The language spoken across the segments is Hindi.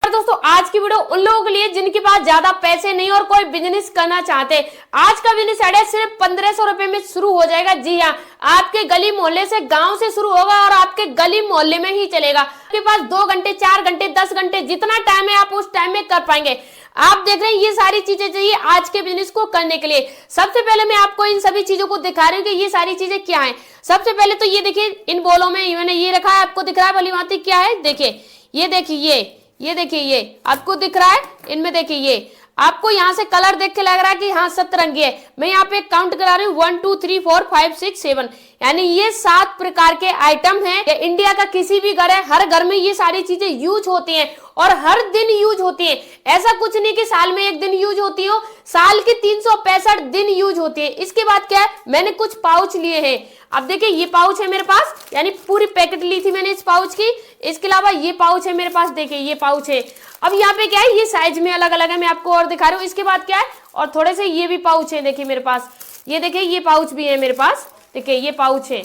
दोस्तों आज की वीडियो उन लोगों के लिए जिनके पास ज्यादा पैसे नहीं और कोई बिजनेस करना चाहते हैं। आज का बिजनेस आइडिया सिर्फ 1500 रुपए में शुरू हो जाएगा। जी हाँ, आपके गली मोहल्ले से, गांव से शुरू होगा और आपके गली मोहल्ले में ही चलेगा। आपके पास 2 घंटे, 4 घंटे, 10 घंटे, जितना टाइम है आप उस टाइम में कर पाएंगे। आप देख रहे हैं ये सारी चीजें चाहिए आज के बिजनेस को करने के लिए। सबसे पहले मैं आपको इन सभी चीजों को दिखा रही हूँ कि ये सारी चीजें क्या है। सबसे पहले तो ये देखिए, इन बोलों में मैंने ये रखा है, आपको दिख रहा है भली भांति क्या है। देखिए, ये देखिए, ये देखिए, ये आपको दिख रहा है। इनमें देखिए, ये आपको यहाँ से कलर देख के लग रहा है कि हाँ सतरंगी है। मैं यहाँ पे काउंट करा रही हूँ 1 2 3 4 5 6 7, यानी ये 7 प्रकार के आइटम हैं। इंडिया का किसी भी घर है, हर घर में ये सारी चीजें यूज होती हैं और हर दिन यूज होती हैं। ऐसा कुछ नहीं कि साल में एक दिन यूज होती हो, साल के 365 दिन यूज होती है। इसके बाद क्या है, मैंने कुछ पाउच लिए हैं। अब देखिए, ये पाउच है मेरे पास, यानी पूरी पैकेट ली थी मैंने इस पाउच की। इसके अलावा ये पाउच है मेरे पास, देखिए ये पाउच है। अब यहाँ पे क्या है, ये साइज में अलग अलग है, मैं आपको और दिखा रही हूँ। इसके बाद क्या है, और थोड़े से ये भी पाउच है, देखिए मेरे पास, ये देखिए ये पाउच भी है मेरे पास। देखिए ये पाउच है,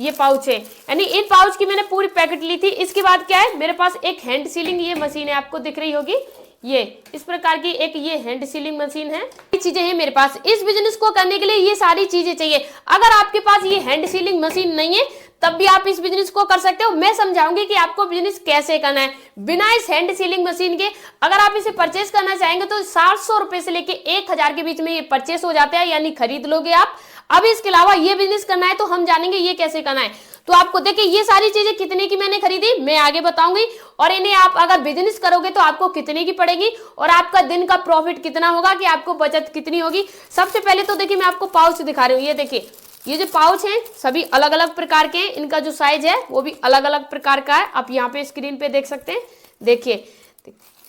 ये पाउच है, यानी इन पाउच की मैंने पूरी पैकेट ली थी। इसके बाद क्या है, मेरे पास एक हैंड सीलिंग ये मशीन है, आपको दिख रही होगी। ये इस प्रकार की एक ये हैंड सीलिंग मशीन है। ये चीजें हैं मेरे पास। इस बिजनेस को करने के लिए ये सारी चीजें चाहिए। अगर आपके पास ये हैंड सीलिंग मशीन नहीं है तब भी आप इस बिजनेस को कर सकते हो। मैं समझाऊंगी कि आपको बिजनेस कैसे करना है बिना इस हैंड सीलिंग मशीन के। अगर आप इसे परचेस करना चाहेंगे तो 700 रुपए से लेके 1000 के बीच में ये परचेस हो जाता है, यानी खरीद लोगे आप। अब इसके अलावा ये बिजनेस करना है तो हम जानेंगे ये कैसे करना है। तो आपको देखिए, ये सारी चीजें कितने की मैंने खरीदी मैं आगे बताऊंगी, और इन्हें आप अगर बिजनेस करोगे तो आपको कितने की पड़ेगी और आपका दिन का प्रॉफिट कितना होगा, कि आपको बचत कितनी होगी। सबसे पहले तो देखिए, मैं आपको पाउच दिखा रही हूँ। ये देखिए, ये जो पाउच है सभी अलग अलग प्रकार के हैं। इनका जो साइज है वो भी अलग अलग प्रकार का है। आप यहाँ पे स्क्रीन पे देख सकते हैं। देखिए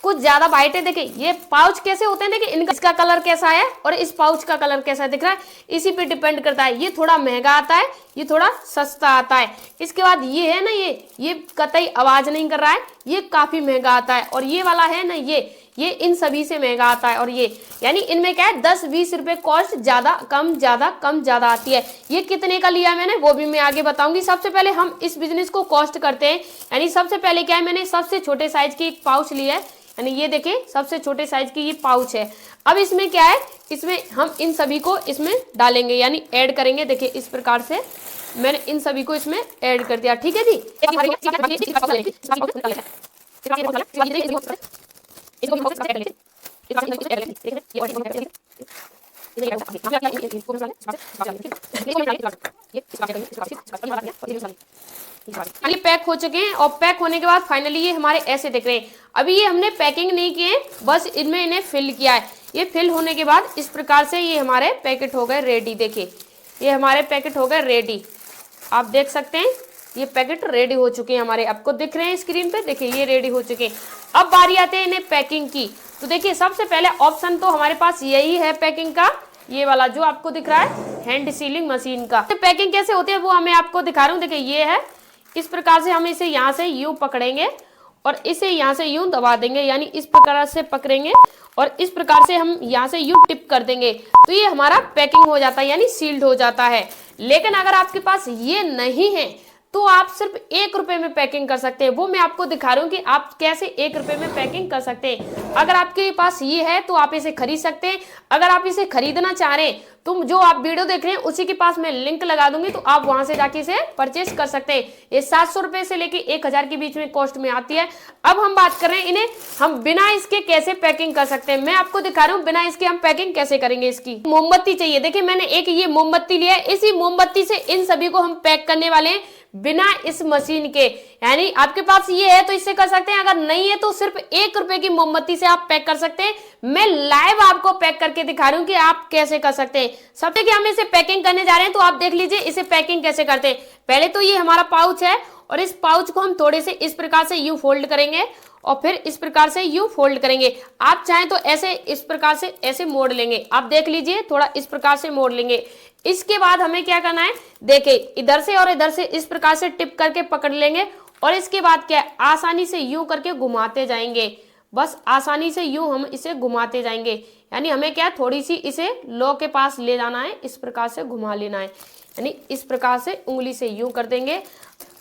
कुछ ज्यादा वाइट है। देखिए ये पाउच कैसे होते हैं, देखिए इनका, इसका कलर कैसा है और इस पाउच का कलर कैसा है, दिख रहा है, इसी पे डिपेंड करता है। ये थोड़ा महंगा आता है, ये थोड़ा सस्ता आता है। इसके बाद ये है ना, ये कतई आवाज नहीं कर रहा है, ये काफी महंगा आता है। और ये वाला है ना, ये इन सभी से महंगा आता है। और ये यानी इनमें क्या है, 10-20 रुपए कॉस्ट ज्यादा कम ज्यादा आती है। ये कितने का लिया मैंने वो भी मैं आगे बताऊंगी। सबसे पहले हम इस बिजनेस को कॉस्ट करते हैं। यानी सबसे पहले क्या है, मैंने सबसे छोटे साइज की एक पाउच लिया है, यानी ये देखिए सबसे छोटे साइज की ये पाउच है। अब इसमें क्या है, इसमें हम इन सभी को इसमें डालेंगे, यानी ऐड करेंगे। देखिए इस प्रकार से मैंने इन सभी को इसमें ऐड कर दिया। ठीक है जी। ये पैक हो चुके हैं और पैक होने के बाद फाइनली ये हमारे ऐसे दिख रहे हैं। अभी ये हमने पैकिंग नहीं किए, बस इनमें इन्हें फिल किया है। ये फिल होने के बाद इस प्रकार से ये हमारे पैकेट हो गए रेडी। देखिए ये हमारे पैकेट हो गए रेडी, आप देख सकते हैं ये पैकेट रेडी हो चुके हैं हमारे, आपको दिख रहे हैं स्क्रीन पे। देखिए ये रेडी हो चुके हैं। अब बारी आते हैं इन्हें पैकिंग की। तो देखिए सबसे पहले ऑप्शन तो हमारे पास यही है पैकिंग का, ये वाला जो आपको दिख रहा है हैंड सीलिंग मशीन का। तो पैकिंग कैसे होती है वो मैं आपको दिखा रहा हूँ। देखिए ये है, इस प्रकार से हम इसे यहाँ से यूं पकड़ेंगे और इसे यहाँ से यूं दबा देंगे, यानी इस प्रकार से पकड़ेंगे और इस प्रकार से हम यहाँ से यूं टिप कर देंगे तो ये हमारा पैकिंग हो जाता है, यानी सील्ड हो जाता है। लेकिन अगर आपके पास ये नहीं है तो आप सिर्फ 1 रुपए में पैकिंग कर सकते हैं। वो मैं आपको दिखा रही हूँ कि आप कैसे 1 रुपए में पैकिंग कर सकते हैं। अगर आपके पास ये है तो आप इसे खरीद सकते हैं। अगर आप इसे खरीदना चाह रहे हैं तो जो आप वीडियो देख रहे हैं उसी के पास मैं लिंक लगा दूंगी, तो आप वहां से जाके इसे परचेस कर सकते हैं। ये 700 रुपए से लेके 1000 के बीच में कॉस्ट में आती है। अब हम बात कर रहे हैं इन्हें हम बिना इसके कैसे पैकिंग कर सकते हैं। मैं आपको दिखा रहा हूँ बिना इसके हम पैकिंग कैसे करेंगे। इसकी मोमबत्ती चाहिए। देखिए मैंने एक ये मोमबत्ती लिया है, इसी मोमबत्ती से इन सभी को हम पैक करने वाले हैं बिना इस मशीन के। यानी आपके पास ये है तो इससे कर सकते हैं, अगर नहीं है तो सिर्फ 1 रुपए की मोमबत्ती से आप पैक कर सकते हैं। मैं लाइव आपको पैक करके दिखा रही हूँ कि आप कैसे कर सकते हैं। सबसे कि हम इसे पैकिंग करने जा रहे हैं तो आप देख लीजिए इसे पैकिंग कैसे करते हैं। पहले तो ये हमारा पाउच है और इस पाउच को हम थोड़े से इस प्रकार से यूं फोल्ड करेंगे और फिर इस प्रकार से यूं फोल्ड करेंगे। आप चाहें तो ऐसे इस प्रकार से ऐसे मोड़ लेंगे, आप देख लीजिए थोड़ा इस प्रकार से मोड़ लेंगे। इसके बाद हमें क्या करना है, देखिए इधर से और इधर से इस प्रकार से टिप करके पकड़ लेंगे और इसके बाद क्या है, आसानी से यूं करके घुमाते जाएंगे। बस आसानी से यूं हम इसे घुमाते जाएंगे, यानी हमें क्या थोड़ी सी इसे लो के पास ले जाना है, इस प्रकार से घुमा लेना है, यानी इस प्रकार से उंगली से यूं कर देंगे।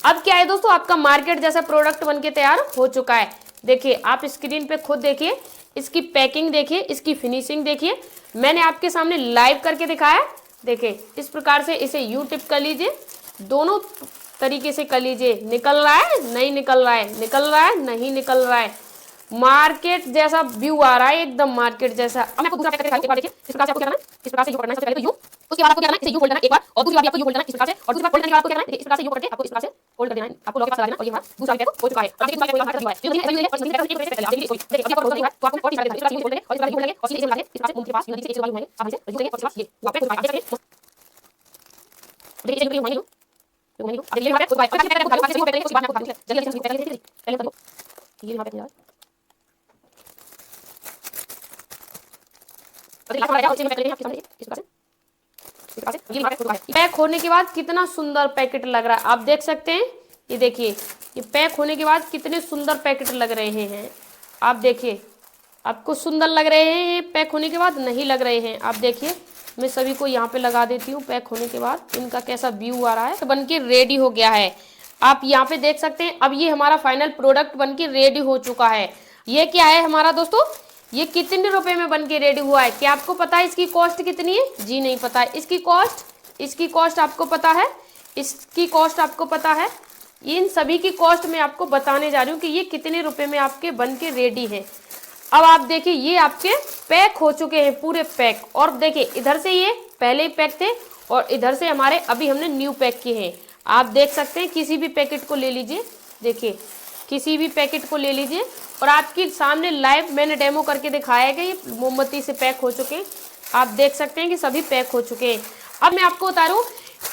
अब क्या है दोस्तों, आपका मार्केट जैसा प्रोडक्ट बनके तैयार हो चुका है। देखिए आप स्क्रीन पे खुद देखिए, इसकी पैकिंग देखिए, इसकी फिनिशिंग देखिए, मैंने आपके सामने लाइव करके दिखाया। देखिए इस प्रकार से इसे यू टिप कर लीजिए, दोनों तरीके से कर लीजिए। निकल रहा है नहीं निकल रहा है, निकल रहा है नहीं निकल रहा है, मार्केट जैसा व्यू आ रहा है, एकदम मार्केट जैसा। अब मैं आपको दूसरा पैकेट दिखाऊं, एक बार देखिए इस प्रकार से आपको क्या करना है, इस प्रकार से यू पकड़ना है, सबसे पहले तो यू, उसके बाद आपको क्या करना है, इसे यू होल्ड करना है एक बार, और दूसरी बार भी आपको यू होल्ड करना है इस प्रकार से, और दूसरी बार होल्ड करने के बाद आपको क्या करना है, इस प्रकार से यू पकड़ के आपको इस प्रकार से होल्ड कर देना है, आपको लॉक के पास लगा देना, और ये हमारा दूसरा पैकेट हो चुका है। अब देखिए दूसरा पैकेट हमारा हुआ है, जो नहीं है और इसमें पैकेट एक पहले आप देखिए, देखिए अभी आपको होल्ड करना है तो आपको और इस प्रकार से होल्ड करेंगे, और इस प्रकार से होल्ड करेंगे, और सीधे मिला के इस प्रकार से मुंह के पास नदी से एक बार घुमाएंगे, आप इसे रख देंगे, और इस प्रकार ये वापस हो जाएगा। देखिए ये घुमाएंगे, अब ये हमारा हो गया, अब पैकेट को खाली से पैकेट उसके बाद आपको खाली जल्दी जल्दी पहले पहले ये वहां पे मिला पैक होने के बाद कितना सुंदर पैकेट लग रहा है, आप देख सकते हैं। ये देखिए ये पैक होने के बाद कितने सुंदर पैकेट लग रहे हैं, आप देखिए। आपको सुंदर लग रहे हैं पैक होने के बाद, नहीं लग रहे हैं। आप देखिए मैं सभी को यहाँ पे लगा देती हूँ पैक होने के बाद, इनका कैसा व्यू आ रहा है। तो बनके रेडी हो गया है, आप यहाँ पे देख सकते हैं। अब ये हमारा फाइनल प्रोडक्ट बनके रेडी हो चुका है। ये क्या है हमारा दोस्तों, ये कितने रुपए में बनके रेडी हुआ है, क्या आपको पता है इसकी कॉस्ट कितनी है? जी नहीं पता है। इसकी कॉस्ट आपको पता है, इसकी कॉस्ट आपको पता है। इन सभी की कॉस्ट मैं आपको बताने जा रही हूँ कि ये कितने रुपए में आपके बनके रेडी है। अब आप देखिए ये आपके पैक हो चुके हैं पूरे पैक, और देखिए इधर से ये पहले ही पैक थे और इधर से हमारे अभी हमने न्यू पैक किए हैं। आप देख सकते हैं, किसी भी पैकेट को ले लीजिए, देखिए किसी भी पैकेट को ले लीजिए, और आपके सामने लाइव मैंने डेमो करके दिखाया है कि ये मोमबत्ती से पैक हो चुके हैं। आप देख सकते हैं कि सभी पैक हो चुके हैं। अब मैं आपको बता रहा हूँ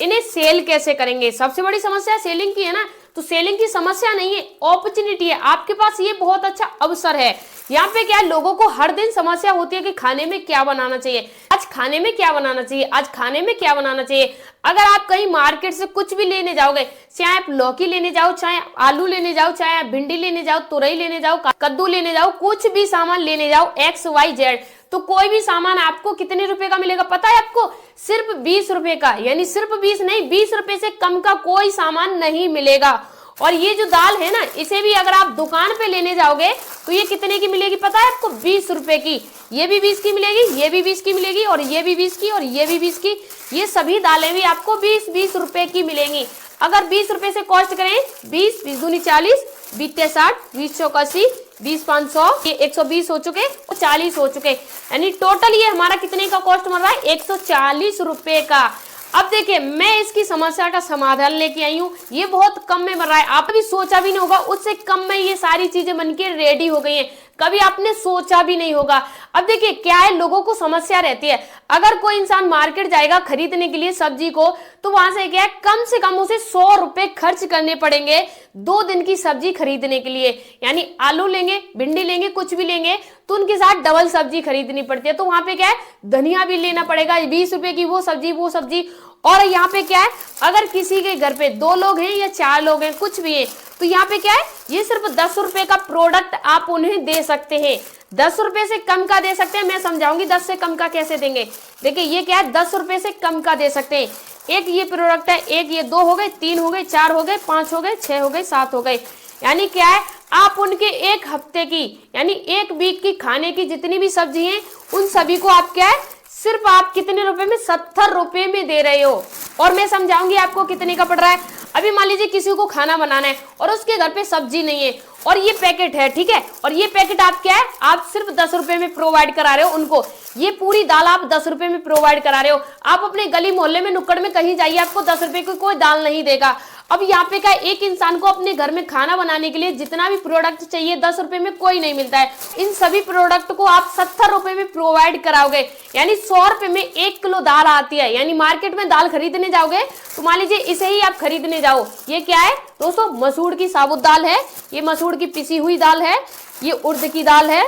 इन्हें सेल कैसे करेंगे। सबसे बड़ी समस्या सेलिंग की है ना, तो सेलिंग की समस्या नहीं है, अपॉर्चुनिटी है आपके पास। ये बहुत अच्छा अवसर है। यहाँ पे क्या है, लोगों को हर दिन समस्या होती है कि खाने में क्या बनाना चाहिए, आज खाने में क्या बनाना चाहिए, आज खाने में क्या बनाना चाहिए। अगर आप कहीं मार्केट से कुछ भी लेने जाओगे, चाहे आप लौकी लेने जाओ, चाहे आलू लेने जाओ, चाहे आप भिंडी लेने जाओ, तुरई लेने जाओ, कद्दू लेने जाओ, कुछ भी सामान लेने जाओ XYZ, तो कोई भी सामान आपको कितने रुपए का मिलेगा पता है आपको? सिर्फ 20 रुपए का। यानी सिर्फ 20 नहीं, 20 रुपए से कम का कोई सामान नहीं मिलेगा। और ये जो दाल है ना, इसे भी अगर आप दुकान पे लेने जाओगे तो ये कितने की मिलेगी पता है आपको? 20 रुपए की। ये भी 20 की मिलेगी, ये भी 20 की मिलेगी, और ये भी 20 की, और ये भी 20 की। ये सभी दालें भी आपको 20-20 रुपए की मिलेंगी। अगर 20 रुपए से कॉस्ट करें, 20 20 दूनी 40, 20 60, 20 चौक 80, 20 500, ये 120 हो चुके, 40 हो चुके। यानी टोटल ये हमारा कितने का कॉस्ट बन रहा है? 140 रुपए का। अब देखिए मैं इसकी समस्या का समाधान लेके आई हूँ। ये बहुत कम में बन रहा है, आपने भी सोचा भी नहीं होगा, उससे कम में ये सारी चीजें बनके रेडी हो गई हैं, कभी आपने सोचा भी नहीं होगा। अब देखिए क्या है, लोगों को समस्या रहती है, अगर कोई इंसान मार्केट जाएगा खरीदने के लिए सब्जी को, तो वहां से क्या है, कम से कम उसे 100 रुपए खर्च करने पड़ेंगे 2 दिन की सब्जी खरीदने के लिए। यानी आलू लेंगे, भिंडी लेंगे, कुछ भी लेंगे तो उनके साथ डबल सब्जी खरीदनी पड़ती है। तो वहां पे क्या है, धनिया भी लेना पड़ेगा, 20 रुपए की वो सब्जी। और यहाँ पे क्या है, अगर किसी के घर पे 2 लोग हैं या 4 लोग हैं, कुछ भी है, तो यहाँ पे क्या है, ये सिर्फ 10 रुपए का प्रोडक्ट आप उन्हें दे सकते हैं। 10 रुपए से कम का दे सकते हैं, मैं समझाऊंगी 10 से कम का कैसे देंगे। देखिए ये क्या है, 10 रुपए से कम का दे सकते हैं। एक ये प्रोडक्ट है, एक ये 2 हो गए, 3 हो गए, 4 हो गए, 5 हो गए, 6 हो गए, 7 हो गए। यानी क्या है, आप उनके एक हफ्ते की यानी एक वीक की खाने की जितनी भी सब्जी हैं, उन सभी को आप क्या है, सिर्फ आप कितने रुपए में, 70 रुपए में दे रहे हो। और मैं समझाऊंगी आपको कितने का पड़ रहा है। अभी मान लीजिए किसी को खाना बनाना है और उसके घर पे सब्जी नहीं है और ये पैकेट है, ठीक है, और ये पैकेट आप क्या है, आप सिर्फ 10 रुपए में प्रोवाइड करा रहे हो उनको। ये पूरी दाल आप 10 रुपए में प्रोवाइड करा रहे हो। आप अपने गली मोहल्ले में नुक्कड़ में कहीं जाइए, आपको 10 रुपए की कोई दाल नहीं देगा। अब यहाँ पे क्या, एक इंसान को अपने घर में खाना बनाने के लिए जितना भी प्रोडक्ट चाहिए 10 रुपए में कोई नहीं मिलता है। इन सभी प्रोडक्ट को आप 70 रुपए में प्रोवाइड कराओगे। यानी 100 रुपए में 1 किलो दाल आती है। यानी मार्केट में दाल खरीदने जाओगे तो मान लीजिए इसे ही आप खरीदने जाओ, ये क्या है दोस्तों, मसूर की साबुत दाल है, ये मसूर की पिसी हुई दाल है, ये उड़द की दाल है,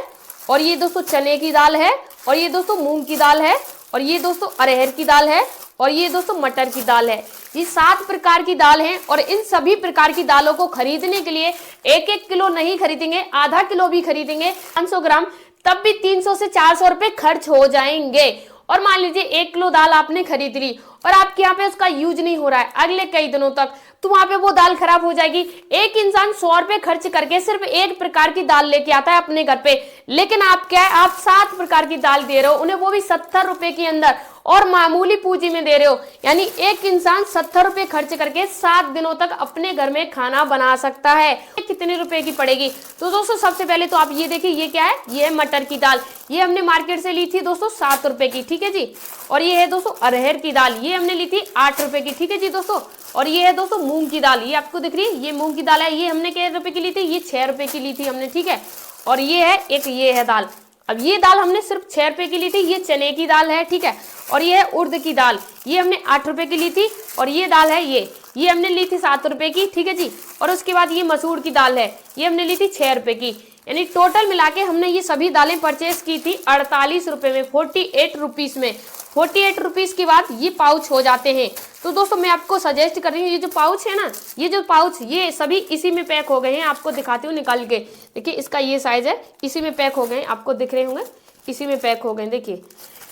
और ये दोस्तों चने की दाल है, और ये दोस्तों मूंग की दाल है, और ये दोस्तों अरहर की दाल है, और ये दोस्तों मटर की दाल है। ये 7 प्रकार की दाल हैं। और इन सभी प्रकार की दालों को खरीदने के लिए 1-1 किलो नहीं खरीदेंगे, आधा किलो भी खरीदेंगे 500 ग्राम, तब भी 300 से 400 रुपए खर्च हो जाएंगे। और मान लीजिए 1 किलो दाल आपने खरीद ली और आपके यहाँ पे उसका यूज नहीं हो रहा है, अगले कई दिनों तक तो वहां पे वो दाल खराब हो जाएगी। एक इंसान 100 रुपए खर्च करके सिर्फ एक प्रकार की दाल लेके आता है अपने घर पे, लेकिन आप क्या है, आप 7 प्रकार की दाल दे रहे हो उन्हें, वो भी 70 रुपए के अंदर और मामूली पूंजी में दे रहे हो। यानी एक इंसान 70 रुपए खर्च करके 7 दिनों तक अपने घर में खाना बना सकता है। कितने रुपए की पड़ेगी? तो दोस्तों सबसे पहले तो आप ये देखिए, ये क्या है, ये है मटर की दाल। ये हमने मार्केट से ली थी दोस्तों 7 रुपए की, ठीक है जी। और ये है दोस्तों अरहर की दाल, ये हमने ली थी 8 रुपए की, ठीक है जी दोस्तों। और ये है दोस्तों मूंग की दाल, ये आपको दिख रही है, ये मूंग की दाल है, ये हमने कितने रुपए की ली थी, ये 6 रुपए की ली थी हमने, ठीक है। और ये है एक, ये है दाल, अब ये दाल हमने सिर्फ 6 रुपए की ली थी, ये चने की दाल है, ठीक है। और ये है उड़द की दाल, ये हमने 8 रुपए की ली थी। और ये दाल है ये हमने ली थी 7 रुपए की, ठीक है जी। और उसके बाद ये मसूर की दाल है, ये हमने ली थी 6 रुपए की। यानी टोटल मिला के हमने ये सभी दालें परचेज की थी 48 रुपए में, 48 रुपीज में। 48 रुपीज के बाद ये पाउच हो जाते हैं। तो दोस्तों मैं आपको सजेस्ट कर रही हूँ, ये जो पाउच है ना, ये जो पाउच, ये सभी इसी में पैक हो गए हैं। आपको दिखाती हूँ निकाल के, देखिए इसका ये साइज है, इसी में पैक हो गए, आपको दिख रहे होंगे, इसी में पैक हो गए, देखिए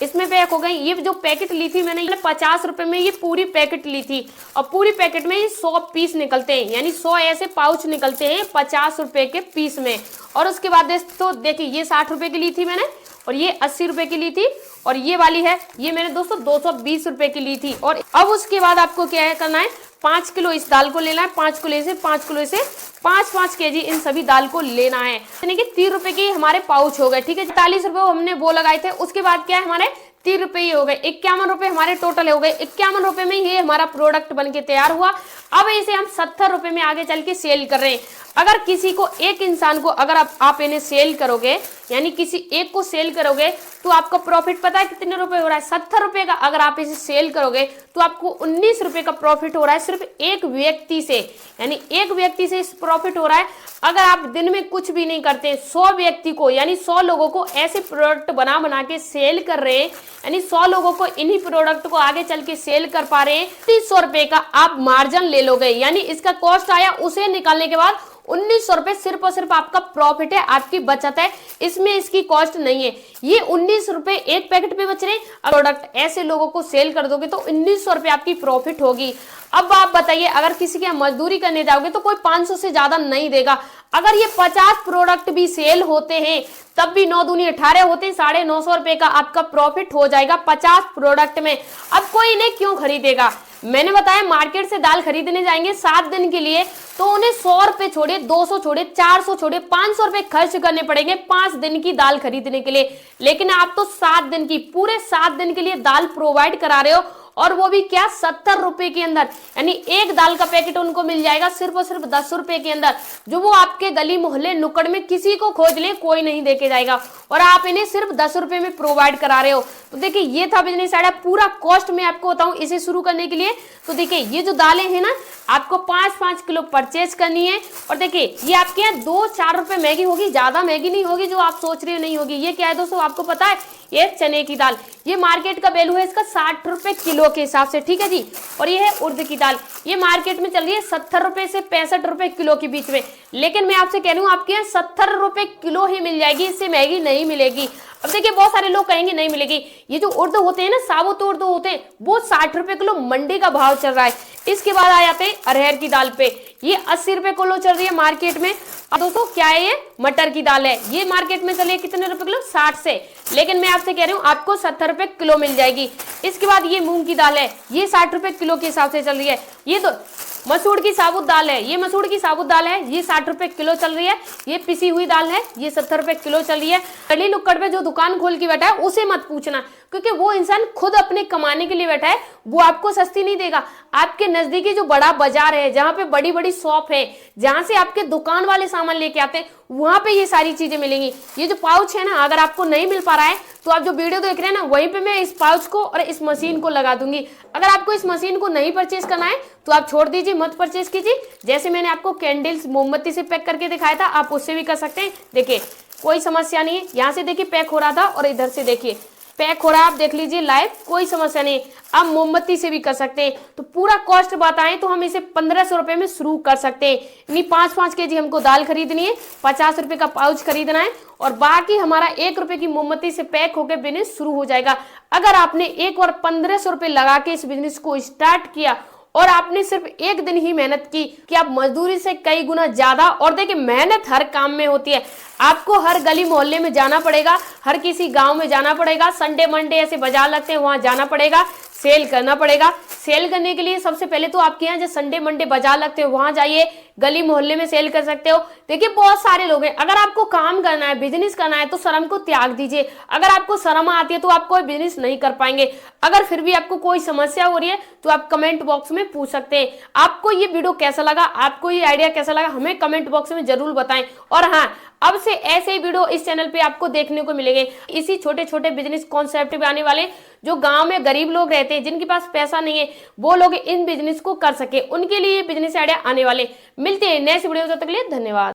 इसमें पैक हो गई। ये जो पैकेट ली थी मैंने, 50 रुपए में ये पूरी पैकेट ली थी। और पूरी पैकेट में 100 पीस निकलते हैं, यानी 100 ऐसे पाउच निकलते हैं 50 रुपए के पीस में। और उसके बाद तो देखिए ये 60 रुपए की ली थी मैंने, और ये 80 रुपए की ली थी। और ये वाली है, ये मैंने दोस्तों 220 रुपए की ली थी। और अब उसके बाद आपको क्या है करना है, 5 किलो इस दाल को लेना है, 5 किलो से 5 किलो से 5-5 केजी इन सभी दाल को लेना है। यानी कि 30 रुपए के हमारे पाउच हो गए, ठीक है। 40 रुपए हमने वो लगाए थे, उसके बाद क्या है हमारे 30 रुपए ही हो गए, 51 रुपए हमारे टोटल हो गए। 51 रुपए में ये हमारा प्रोडक्ट बन के तैयार हुआ। अब इसे हम 70 रुपए में आगे चल के सेल कर रहे हैं। अगर किसी को, एक इंसान को अगर आप इन्हें सेल करोगे, यानी किसी एक को सेल करोगे, तो आपका प्रॉफिट पता है कितने रुपए हो रहा है, 70 रुपए का। अगर आप इसे सेल करोगे तो आपको 19 रुपए का प्रॉफिट हो रहा है सिर्फ एक व्यक्ति से, यानी एक व्यक्ति से इस प्रॉफिट हो रहा है। अगर आप दिन में कुछ भी नहीं करते, 100 व्यक्ति को यानी 100 लोगों को ऐसे प्रोडक्ट बना के सेल कर रहे हैं, यानी 100 लोगों को इन्हीं प्रोडक्ट को आगे चल के सेल कर पा रहे हैं, 300 रुपए का आप मार्जिन ले लोगे। यानी इसका कॉस्ट आया, उसे निकालने के बाद 1900 रुपए सिर्फ और सिर्फ आपका प्रॉफिट है, आपकी बचत है, इसमें इसकी कॉस्ट नहीं है। ये 19 रुपए एक पैकेट पे बच रहे हैं। प्रोडक्ट ऐसे लोगों को सेल कर दोगे तो 1900 रुपए आपकी प्रॉफिट होगी। अब आप बताइए, अगर किसी के मजदूरी करने जाओगे तो कोई 500 से ज्यादा नहीं देगा। अगर ये 50 प्रोडक्ट भी सेल होते हैं तब भी 9 दूनी 18 होते हैं, 950 रुपए का आपका प्रॉफिट हो जाएगा 50 प्रोडक्ट में। अब कोई इन्हें क्यों खरीदेगा? मैंने बताया मार्केट से दाल खरीदने जाएंगे 7 दिन के लिए तो उन्हें 100 रुपए छोड़े, 200 छोड़े, 400 छोड़े, 500 रुपए खर्च करने पड़ेंगे 5 दिन की दाल खरीदने के लिए। लेकिन आप तो 7 दिन की, पूरे 7 दिन के लिए दाल प्रोवाइड करा रहे हो, और वो भी क्या 70 रुपए के अंदर। यानी एक दाल का पैकेट उनको मिल जाएगा सिर्फ और सिर्फ 10 रुपए के अंदर, जो वो आपके गली मोहल्ले नुक्कड़ में किसी को खोज ले, कोई नहीं देके जाएगा, और आप इन्हें सिर्फ 10 रुपए में प्रोवाइड करा रहे हो। तो देखिए ये था बिजनेस आइडिया। पूरा कॉस्ट मैं आपको बताऊं इसे शुरू करने के लिए। तो देखिए ये जो दालें हैं ना, आपको 5-5 किलो परचेज करनी है। और देखिए ये आपके यहाँ 2-4 रुपए महंगी होगी, ज्यादा महंगी नहीं होगी जो आप सोच रहे हो, नहीं होगी। ये क्या है दोस्तों, आपको पता है, ये चने की दाल, ये मार्केट का वैल्यू है इसका 60 रुपए किलो के हिसाब से, ठीक है जी। और ये है उड़द की दाल, ये मार्केट में चल रही है 70 रुपए से 65 रुपए किलो के बीच में। लेकिन मैं आपसे कह रही हूँ आपके यहाँ 70 रुपए किलो ही मिल जाएगी, इससे महंगी नहीं मिलेगी। अब देखिए बहुत सारे लोग कहेंगे नहीं मिलेगी। ये जो उड़द होते हैं ना, साबुत उड़द होते हैं, वो 60 रुपए किलो मंडी का भाव चल रहा है। इसके बाद आ जाते हैं अरहर की दाल पे, ये 80 रुपए किलो चल रही है मार्केट में। अब दोस्तों क्या है, ये मटर की दाल है, ये मार्केट में चलिए कितने रुपए किलो, 60 से। लेकिन मैं आपसे कह रही हूँ आपको 70 रुपए किलो मिल जाएगी। इसके बाद ये मूंग की दाल है, ये 60 रुपए किलो के हिसाब से चल रही है। ये तो मसूर की साबुत दाल है, ये मसूर की साबुत दाल है, ये 60 रुपए किलो चल रही है। ये पिसी हुई दाल है, ये 70 रुपए किलो चल रही है। गली नुक्कड़ पे जो दुकान खोल के बैठा है उसे मत पूछना, क्योंकि वो इंसान खुद अपने कमाने के लिए बैठा है, वो आपको सस्ती नहीं देगा। आपके नजदीकी जो बड़ा बाजार है, जहाँ पे बड़ी बड़ी शॉप है, जहाँ से आपके दुकान वाले सामान लेके आते हैं, वहां पे ये सारी चीजें मिलेंगी। ये जो पाउच है ना, अगर आपको नहीं मिल पा रहा है तो आप जो वीडियो देख रहे हैं ना, वहीं पे मैं इस पाउच को और इस मशीन को लगा दूंगी। अगर आपको इस मशीन को नहीं परचेज करना है तो आप छोड़ दीजिए, मत परचेज कीजिए। जैसे मैंने आपको कैंडल्स मोमबत्ती से पैक करके दिखाया था, आप उससे भी कर सकते हैं। देखिए कोई समस्या नहीं है, यहाँ से देखिए पैक हो रहा था और इधर से देखिए पैक हो रहा है, आप देख लीजिए लाइव, कोई समस्या नहीं। आप मोमबत्ती से भी कर सकते हैं। तो पूरा कॉस्ट बताएं तो हम इसे 1500 रुपए में शुरू कर सकते हैं। यानी 5-5 केजी हमको दाल खरीदनी है, 50 रुपए का पाउच खरीदना है, और बाकी हमारा 1 रुपए की मोमबत्ती से पैक होकर बिजनेस शुरू हो जाएगा। अगर आपने एक बार 1500 रुपए लगा के इस बिजनेस को स्टार्ट किया और आपने सिर्फ एक दिन ही मेहनत की कि आप मजदूरी से कई गुना ज्यादा। और देखिए मेहनत हर काम में होती है, आपको हर गली मोहल्ले में जाना पड़ेगा, हर किसी गांव में जाना पड़ेगा, संडे मंडे ऐसे बाजार लगते हैं वहां जाना पड़ेगा, सेल करना पड़ेगा। सेल करने के लिए सबसे पहले तो आपके यहाँ जो संडे मंडे बाजार लगते हैं वहां जाइए, गली मोहल्ले में सेल कर सकते हो। देखिए बहुत सारे लोग हैं, अगर आपको काम करना है, बिजनेस करना है तो शर्म को त्याग दीजिए। अगर आपको शर्म आती है तो आप कोई बिजनेस नहीं कर पाएंगे। अगर फिर भी आपको कोई समस्या हो रही है तो आप कमेंट बॉक्स में पूछ सकते हैं। आपको ये वीडियो कैसा लगा, आपको ये आइडिया कैसा लगा, हमें कमेंट बॉक्स में जरूर बताएं। और हाँ, अब से ऐसे ही वीडियो इस चैनल पे आपको देखने को मिलेंगे। इसी छोटे छोटे बिजनेस कॉन्सेप्ट पे आने वाले, जो गांव में गरीब लोग रहते हैं जिनके पास पैसा नहीं है, वो लोग इन बिजनेस को कर सके, उनके लिए बिजनेस आइडिया आने वाले। मिलते हैं नेक्स्ट वीडियो, तब तक के लिए धन्यवाद।